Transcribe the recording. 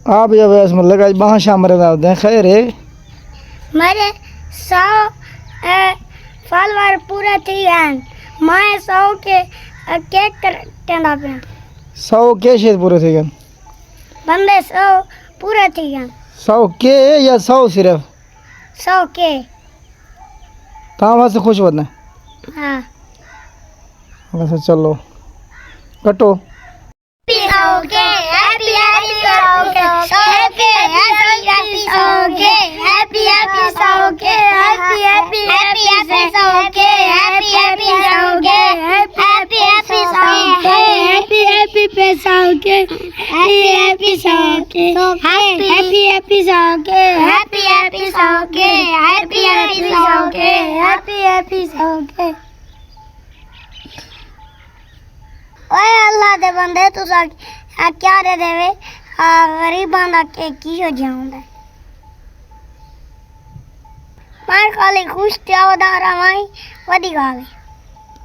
आप या वैस मतलब आज बाहर शाम रे दाव दे खैर है मेरे 100 फॉलोअर पूरे थी हैं मैं 100 के केक कटेंदा पे 100 के शेर पूरे थे गए बंदे 100 पूरे थी हैं 100 के या 100 सिर्फ 100 के ता वास्ते खुश होना हाँ वैसे चलो कटो ओए अल्लाह दे बंदे तू क्या दे देवे गरीबां दा के की हो जाऊंदा मार खाली खुश ते ओदा रवाई वदी गाली